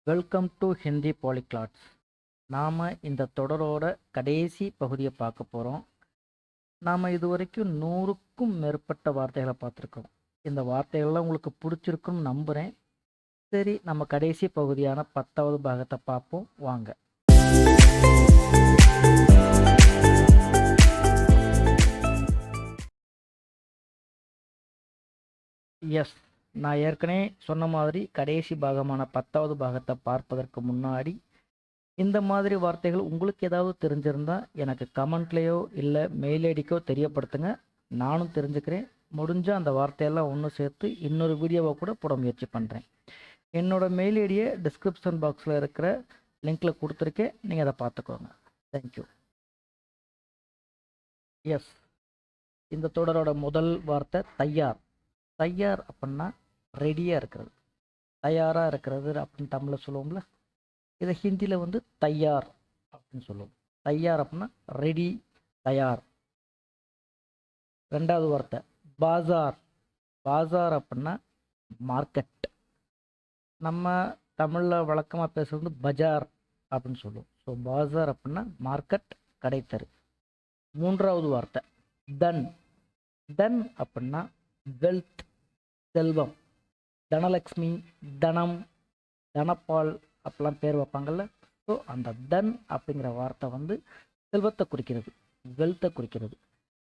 Welcome to Hindi பாலிக்ளாட்ஸ். நாம் இந்த தொடரோட கடைசி பகுதியை பார்க்க போகிறோம். நாம் இது வரைக்கும் 100க்கும் மேற்பட்ட வார்த்தைகளை பார்த்துருக்கோம். இந்த வார்த்தைகள்லாம் உங்களுக்கு பிடிச்சிருக்குன்னு நம்புகிறேன். சரி, நம்ம கடைசி பகுதியான 10வது பாகத்தை பார்ப்போம் வாங்க. எஸ், நான் ஏற்கனவே சொன்ன மாதிரி கடைசி பாகமான 10வது பாகத்தை பார்ப்பதற்கு முன்னாடி இந்த மாதிரி வார்த்தைகள் உங்களுக்கு ஏதாவது தெரிஞ்சிருந்தா எனக்கு கமெண்ட்லேயோ இல்லை மெயில் ஐடிக்கோ தெரியப்படுத்துங்க. நானும் தெரிஞ்சுக்கிறேன். முடிஞ்சால் அந்த வார்த்தையெல்லாம் ஒன்று சேர்த்து இன்னொரு வீடியோவை கூட போட முயற்சி பண்ணுறேன். என்னோடய மெயில் ஐடியை டிஸ்கிரிப்ஷன் பாக்ஸில் இருக்கிற லிங்க்கில் கொடுத்துருக்கேன். நீங்கள் அதை பார்த்துக்கோங்க. தேங்க்யூ. எஸ், இந்த தொடரோட முதல் வார்த்தை தயார். தயார் அப்படின்னா ரெடியாக இருக்கிறது, தயாராக இருக்கிறது அப்படின்னு தமிழில் சொல்லுவோம்ல. இதை ஹிந்தியில் வந்து தயார் அப்படின்னு சொல்லுவோம். தயார் அப்படின்னா ரெடி, தயார். ரெண்டாவது வார்த்தை பாசார். பாசார் அப்படின்னா மார்க்கெட். நம்ம தமிழில் வழக்கமாக பேசுகிறது வந்து பஜார் அப்படின்னு சொல்லுவோம். ஸோ பாசார் அப்படின்னா மார்க்கெட், கடைத்தரு. மூன்றாவது வார்த்தை தன். தன் அப்படின்னா வெல்த், செல்வம். தனலக்ஷ்மி, தனம், தனப்பால் அப்படிலாம் பேர் வைப்பாங்கள்ல. ஸோ அந்த தன் அப்படிங்கிற வார்த்தை வந்து செல்வத்தை குறிக்கிறது, வெல்த்தை குறிக்கிறது.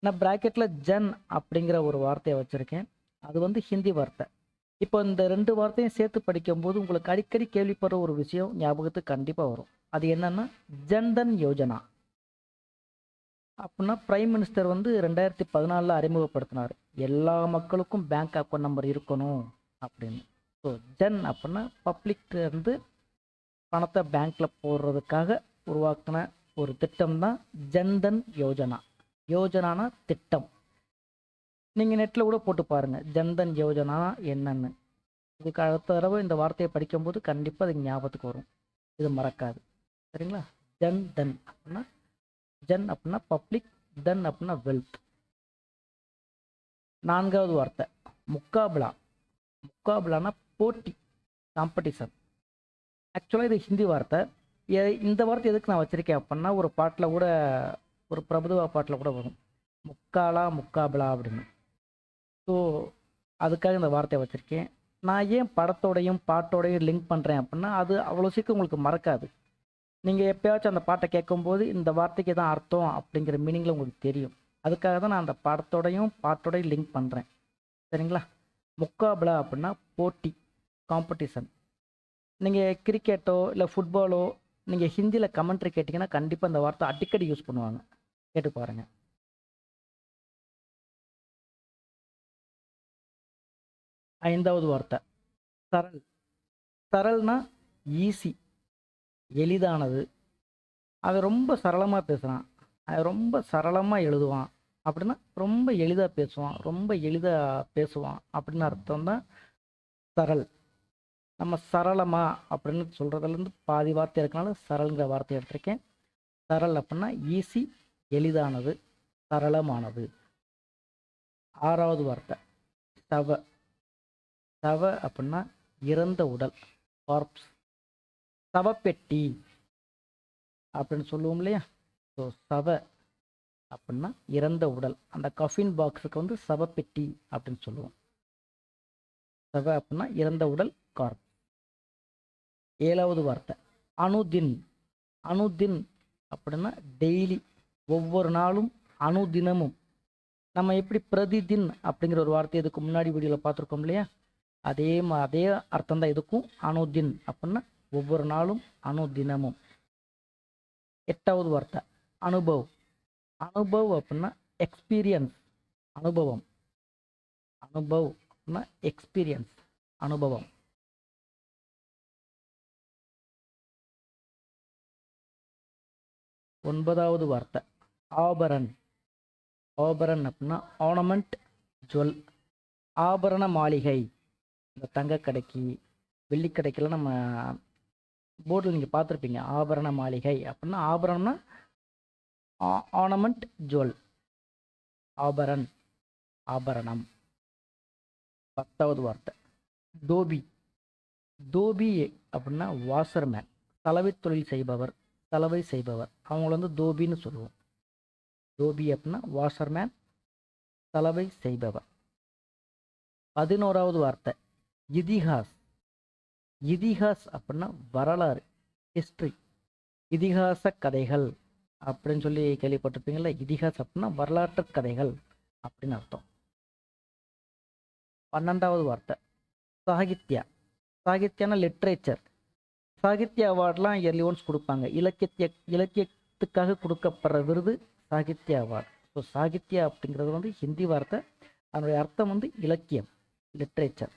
நான் ப்ராக்கெட்டில் ஜன் அப்படிங்கிற ஒரு வார்த்தையை வச்சுருக்கேன். அது வந்து ஹிந்தி வார்த்தை. இப்போ இந்த ரெண்டு வார்த்தையும் சேர்த்து படிக்கும்போது உங்களுக்கு அடிக்கடி கேள்விப்படுற ஒரு விஷயம் ஞாபகத்துக்கு கண்டிப்பாக வரும். அது என்னன்னா ஜன்தன் யோஜனா அப்படின்னா பிரைம் மினிஸ்டர் வந்து 2014 அறிமுகப்படுத்தினார். எல்லா மக்களுக்கும் பேங்க் அக்கௌண்ட் நம்பர் இருக்கணும் அப்படின்னு. ஸோ ஜன் அப்படின்னா பப்ளிக்லேருந்து பணத்தை பேங்க்கில் போடுறதுக்காக உருவாக்கின ஒரு திட்டம் தான் ஜன்தன் யோஜனா. யோஜனானா திட்டம். நீங்கள் நெட்டில் கூட போட்டு பாருங்கள் ஜன்தன் யோஜனா என்னன்னு. இதுக்கு அடுத்த தடவை இந்த வார்த்தையை படிக்கும்போது கண்டிப்பாக அதுக்கு ஞாபகத்துக்கு வரும், இது மறக்காது. சரிங்களா? ஜன்தன் அப்படின்னா ஜன் அப்படின்னா பப்ளிக், தன் அப்படின்னா வெல்த். நான்காவது வார்த்தை முக்காபிலா. முக்காபிலானா போட்டி, காம்படிஷன். ஆக்சுவலாக இது ஹிந்தி வார்த்தை. இந்த வார்த்தை எதுக்கு நான் வச்சுருக்கேன் அப்படின்னா ஒரு பாட்டில் கூட, ஒரு பிரபுதேவா பாட்டில் கூட வரும் முக்காலா முக்காபிலா அப்படின்னு. ஸோ அதுக்காக இந்த வார்த்தையை வச்சுருக்கேன். நான் ஏன் படத்தோடையும் பாட்டோடையும் லிங்க் பண்ணுறேன் அப்படின்னா அது அவ்வளோ சீக்கிரம் உங்களுக்கு மறக்காது. நீங்கள் எப்போயாச்சும் அந்த பாட்டை கேட்கும்போது இந்த வார்த்தைக்கு தான் அர்த்தம் அப்படிங்கிற மீனிங்கில் உங்களுக்கு தெரியும். அதுக்காக தான் நான் அந்த படத்தோடையும் பாட்டோடையும் லிங்க் பண்ணுறேன். சரிங்களா? முக்காபிலா அப்படின்னா போட்டி, காம்படிஷன். நீங்கள் கிரிக்கெட்டோ இல்லை ஃபுட்பாலோ நீங்கள் ஹிந்தியில் கமெண்ட்ரி கேட்டிங்கன்னா கண்டிப்பாக இந்த வார்த்தை அடிக்கடி யூஸ் பண்ணுவாங்க. கேட்டு பாருங்கள். ஐந்தாவது வார்த்தை சரல். சரல்னா ஈஸி, எளிதானது. அவன் ரொம்ப சரளமாக பேசுகிறான், அவன் ரொம்ப சரளமாக எழுதுவான் அப்படின்னா ரொம்ப எளிதாக பேசுவான், ரொம்ப எளிதாக பேசுவான் அப்படின்னு அர்த்தம் தான் சரல். நம்ம சரளமா அப்படின்னு சொல்கிறதுலேருந்து பாதி வார்த்தை இருக்கனால சரல்ங்கிற வார்த்தை எடுத்திருக்கேன். சரல் அப்படின்னா ஈஸி, எளிதானது, சரளமானது. ஆறாவது வார்த்தை சவ. சவ அப்படின்னா இறந்த உடல், கார்ப்ஸ். சவப்பெட்டி அப்படின்னு சொல்லுவோம் இல்லையா? ஸோ சவ அப்படின்னா இறந்த உடல். அந்த கஃபின் பாக்ஸுக்கு வந்து சவப்பெட்டி அப்படின்னு சொல்லுவோம். சவ அப்படின்னா இறந்த உடல், கார்ப். ஏழாவது வார்த்தை அனுதின். அனுதின் அப்படின்னா டெய்லி, ஒவ்வொரு நாளும், அனுதினமும். நம்ம எப்படி பிரதிதின் அப்படிங்கிற ஒரு வார்த்தை இதுக்கு முன்னாடி வீடியோவில் பார்த்துருக்கோம் இல்லையா? அதே அர்த்தம் தான் இதுக்கும். அனுதின் அப்படின்னா ஒவ்வொரு நாளும், அனுதினமும். எட்டாவது வார்த்தை அனுபவ். அனுபவ் அப்படின்னா எக்ஸ்பீரியன்ஸ், அனுபவம். அனுபவ் அப்படின்னா எக்ஸ்பீரியன்ஸ், அனுபவம். ஒன்பதாவது வார்த்தை ஆபரன். ஆபரன் அப்படின்னா ஆர்னமெண்ட், ஜுவல். ஆபரண மாளிகை. இந்த தங்க கடைக்கு, வெள்ளி கடைக்கெல்லாம் நம்ம போர்டில் நீங்கள் பார்த்துருப்பீங்க ஆபரண மாளிகை அப்படின்னா. ஆபரணம்னா ஆர்னமெண்ட், ஜுவல். ஆபரன், ஆபரணம். 10வது வார்த்தை தோபி. தோபி அப்படின்னா வாஷர்மேன், சலவை தொழில் செய்பவர், சலவை செய்பவர், அவங்கள வந்து தோபின்னு சொல்லுவோம். தோபி அப்படின்னா வாஷர்மேன், சலவை செய்பவர். 11வது வார்த்தை இதிகாஸ். இதிகாஸ் அப்படின்னா வரலாறு, ஹிஸ்ட்ரி. இதிகாச கதைகள் அப்படின்னு சொல்லி கேள்விப்பட்டிருப்பீங்களா? இதிகாஸ் அப்படின்னா வரலாற்று கதைகள் அப்படின்னு அர்த்தம். 12வது வார்த்தை சாகித்யா. சாகித்யானா லிட்ரேச்சர். சாகித்ய அவார்ட்லாம் இயர்லி ஒன்ஸ் கொடுப்பாங்க. இலக்கியத்துக்காக கொடுக்கப்படுற விருது சாகித்ய அவார்டு. ஸோ சாகித்யா அப்படிங்கிறது வந்து ஹிந்தி வார்த்தை. அதனுடைய அர்த்தம் வந்து இலக்கியம், லிட்ரேச்சர்.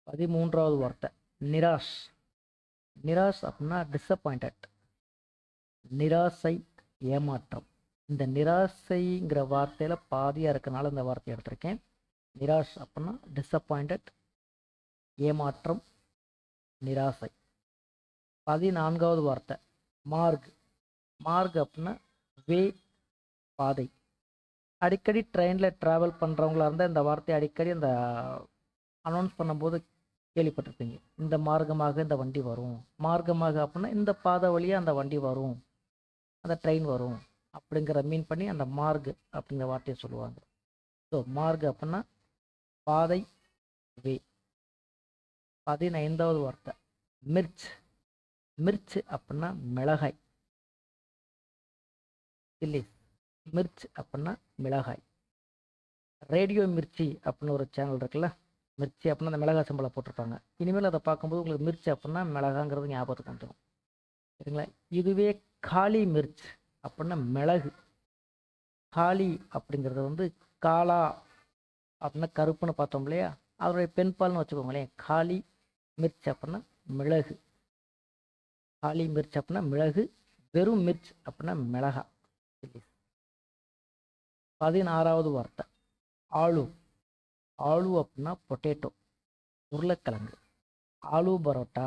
13வது வார்த்தை நிராஷ். நிராஷ் அப்படின்னா டிசப்பாயிண்டட், நிராசை, ஏமாற்றம். இந்த நிராசைங்கிற வார்த்தையில் பாதியாக இருக்கனால இந்த வார்த்தையை எடுத்திருக்கேன். நிராஷ் அப்படின்னா டிசப்பாயிண்டட், ஏமாற்றம், நிராசை. 14வது வார்த்தை மார்க். மார்க் அப்படின்னா வே, பாதை. அடிக்கடி ட்ரெயினில் ட்ராவல் பண்ணுறவங்களா இருந்தால் இந்த வார்த்தையை அடிக்கடி அந்த அனௌன்ஸ் பண்ணும்போது கேள்விப்பட்டிருப்பீங்க. இந்த மார்க்கமாக இந்த வண்டி வரும். மார்க்கமாக அப்படின்னா இந்த பாதை வழியாக அந்த வண்டி வரும், அந்த ட்ரெயின் வரும் அப்படிங்கிற மீன் பண்ணி அந்த மார்க் அப்படிங்கிற வார்த்தையை சொல்லுவாங்க. ஸோ மார்க் அப்படின்னா பாதை, வே. 15வது வார்த்தை மிர்ச். மிர்ச் அப்படின்னா மிளகாய், சில்லி. மிர்ச் அப்படின்னா மிளகாய். ரேடியோ மிர்ச்சி அப்படின்னு ஒரு சேனல் இருக்குல்ல, மிர்ச்சி அப்படின்னா அந்த மிளகாய் சம்பளம் போட்டிருப்பாங்க. இனிமேல் அதை பார்க்கும்போது உங்களுக்கு மிர்ச்சி அப்படின்னா மிளகாங்கிறது ஞாபகத்துக்கு வந்துடும். சரிங்களா? இதுவே காளி மிர்ச் அப்படின்னா மிளகு. காளி அப்படிங்கிறது வந்து காளா அப்படின்னா கருப்புன்னு பார்த்தோம் இல்லையா, அதனுடைய பெண்பால்னு வச்சுக்கோங்களேன். காளி மிர்ச் அப்படின்னா மிளகு. காளி மிர்ச் அப்படின்னா மிளகு. வெறும் மிர்ச் அப்படின்னா மிளகா. 16வது வார்த்தை ஆலு. ஆலு அப்படின்னா பொட்டேட்டோ, உருளைக்கிழங்கு. ஆலு பரோட்டா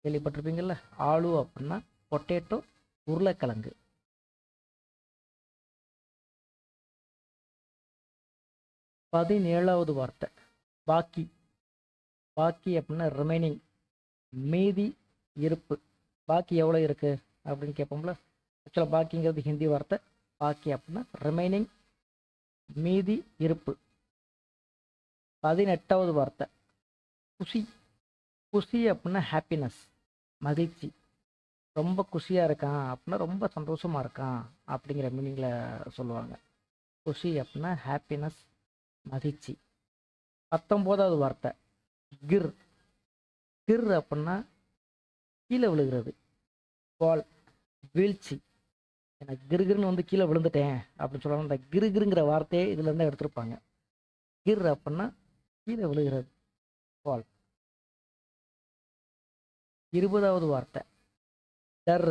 கேள்விப்பட்டிருப்பீங்கள்ல. ஆலு அப்படின்னா பொட்டேட்டோ, உருளைக்கிழங்கு. 17வது வார்த்தை பாக்கி. பாக்கி அப்படின்னா ரிமைனிங், மீதி, இருப்பு. பாக்கி எவ்வளோ இருக்குது அப்படின்னு கேட்போம்ல. ஆக்சுவலாக பாக்கிங்கிறது ஹிந்தி வார்த்தை. பாக்கி அப்படின்னா ரிமைனிங், மீதி, இருப்பு. 18வது வார்த்தை குஷி. குஷி அப்படின்னா ஹாப்பினஸ், மகிழ்ச்சி. ரொம்ப குஷியாக இருக்கான் அப்படின்னா ரொம்ப சந்தோஷமாக இருக்கான் அப்படிங்கிற மீனிங்கில் சொல்லுவாங்க. குஷி அப்படின்னா ஹாப்பினஸ், மகிழ்ச்சி. 19வது வார்த்தை கிர். கிர் அப்படின்னா கீழே விழுகிறது, பால், வீழ்ச்சி. எனக்கு கிருகிருன்னு வந்து கீழே விழுந்துட்டேன் அப்படின்னு சொல்லுவாங்க. இந்த கிருகிருங்கிற வார்த்தையே இதுல இருந்து எடுத்திருப்பாங்க. கிர் அப்படின்னா கீழே விழுகிறது, பால். 20வது வார்த்தை டர்.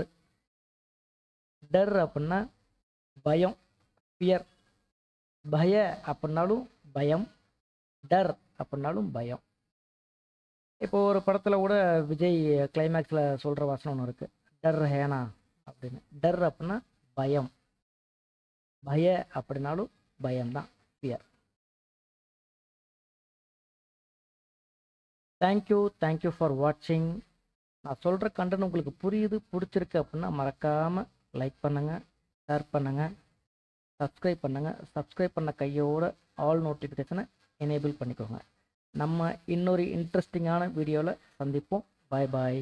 டர் அப்படின்னா பயம், ஃபியர். பய அப்படின்னாலும் பயம், டர் அப்படின்னாலும் பயம். இப்போ ஒரு படத்தில் கூட விஜய் கிளைமேக்ஸில் சொல்கிற வசனம் ஒன்று இருக்குது, டர் ஹேனா அப்படின்னு. டர் அப்படின்னா பயம், பய அப்படின்னாலும் பயம்தான், ஃபியர். தேங்க்யூ ஃபார் வாட்சிங். நான் சொல்கிற கண்டென்ட் உங்களுக்கு புரியுது, பிடிச்சிருக்கு அப்படின்னா மறக்காமல் லைக் பண்ணுங்கள், ஷேர் பண்ணுங்கள், சப்ஸ்கிரைப் பண்ணுங்கள். சப்ஸ்கிரைப் பண்ண கையோட ஆல் நோட்டிஃபிகேஷனை எனேபிள் பண்ணிக்கோங்க. நம்ம இன்னொரு இன்ட்ரெஸ்டிங்கான வீடியோவில் சந்திப்போம். பாய் பாய்.